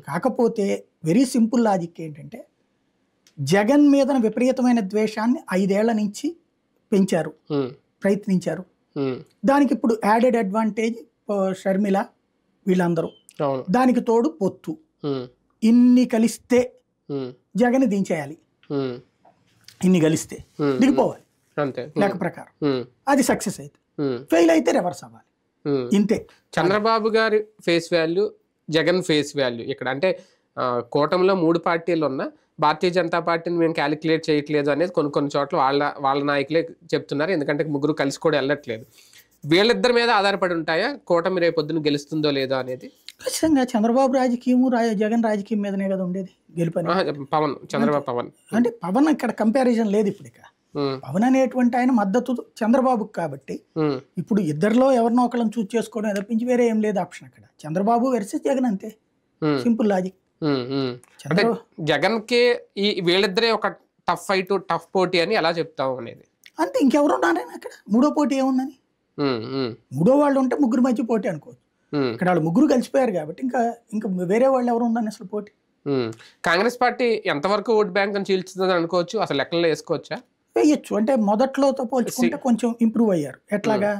కాకపోతే very simple logic ఏంటంటే జగన్ మీద విపరీతమైన ద్వేషాన్ని 5 ఏళ్ల నుంచి పెంచారు, ప్రయత్నించారు. దానికి ఇప్పుడు యాడెడ్ అడ్వాంటేజ్ షర్మిల వీళ్ళందరూ, దానికి తోడు పొత్తు, ఇన్ని కలిస్తే జగన్ దించేయాలి, ఇన్ని కలిస్తే దిగిపోవాలి లెక్క ప్రకారం. అది సక్సెస్ అయితే, ఫెయిల్ అయితే రివర్స్ అవ్వాలి, ఇంతే. చంద్రబాబు గారి face value, Jagan face value ఇక్కడ అంటే కూటమిలో 3 పార్టీలు ఉన్నా భారతీయ జనతా పార్టీని మేము క్యాలిక్యులేట్ చేయట్లేదు అనేది కొన్ని చోట్ల వాళ్ళ నాయకులే చెప్తున్నారు. ఎందుకంటే ముగ్గురు కలిసి కూడా వెళ్ళట్లేదు. వీళ్ళిద్దరి మీద ఆధారపడి ఉంటాయా కూటమి రేపొద్దున గెలుస్తుందో లేదో అనేది? ఖచ్చితంగా చంద్రబాబు రాజకీయము జగన్ రాజకీయం మీదనే కదా ఉండేది గెలుపని. చంద్రబాబు పవన్ అంటే పవన్ ఇక్కడ కంపారిజన్ లేదు. ఇప్పుడు ఇక పవన్ అనేటువంటి ఆయన మద్దతు చంద్రబాబుకి కాబట్టి ఇప్పుడు ఇద్దరిలో ఎవరినో ఒకళ్ళని చూస్ చేసుకోవడం తప్పించి వేరే ఏం లేదు ఆప్షన్ అక్కడ. చంద్రబాబు వర్సెస్ జగన్, అంతే, సింపుల్ లాజిక్. అంటే జగన్ కి వీళ్ళిద్దరే ఒక టఫ్ ఫైట్, టఫ్ పోటీ అని ఎలా చెప్తావు అనేది? అంతే, ఇంకెవరు ఉన్నారని అక్కడ మూడో పోటీ ఏముందని. మూడో వాళ్ళు ఉంటే ముగ్గురు మధ్య పోటీ అనుకోవచ్చు. ఇక్కడ వాళ్ళు ముగ్గురు కలిసిపోయారు కాబట్టి ఇంకా వేరే వాళ్ళు ఎవరు ఉందని అసలు పోటీ. కాంగ్రెస్ పార్టీ ఎంతవరకు ఓట్ బ్యాంక్ అని చీల్చుతుంది అనుకోవచ్చు, అసలు లెక్కల్లో వేసుకోవచ్చా? వేయచ్చు. అంటే మొదట్లోతో పోల్చుకుంటే కొంచెం ఇంప్రూవ్ అయ్యారు. ఎట్లాగా,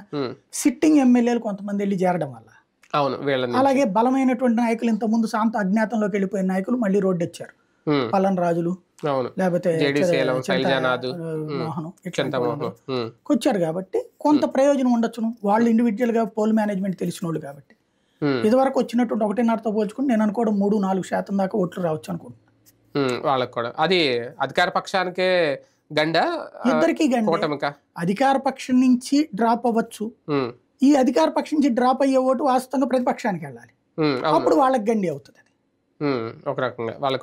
సిట్టింగ్ ఎమ్మెల్యేలు కొంతమంది వెళ్ళి చేరడం వల్ల. అవును, అలాగే బలమైనటువంటి నాయకులు, ఇంత ముందు శాంత అజ్ఞాతంలోకి వెళ్ళిపోయిన నాయకులు మళ్ళీ రోడ్డు వచ్చారు. పల్లన్ రాజులు, లేకపోతే మోహన్ వచ్చారు కాబట్టి కొంత ప్రయోజనం ఉండొచ్చును. వాళ్ళు ఇండివిజువల్ గా పోల్ మేనేజ్మెంట్ తెలిసిన వాళ్ళు కాబట్టి. ఇదివరకు వచ్చినటువంటి 1.5తో పోల్చుకుని నేను అనుకోవడం 3-4% దాకా ఓట్లు రావచ్చు అనుకుంటున్నాను. వాళ్ళకి కూడా అది అధికార పక్షానికే గండ, ఇద్దరికి గండ. అధికార పక్షం నుంచి డ్రాప్ అవ్వచ్చు. ఈ అధికార పక్షం నుంచి డ్రాప్ అయ్యే ఓటు వాస్తవంగా ప్రతిపక్షానికి వెళ్ళాలి, అప్పుడు వాళ్ళకి గండి అవుతుంది. అది ఒక రకంగా వాళ్ళకి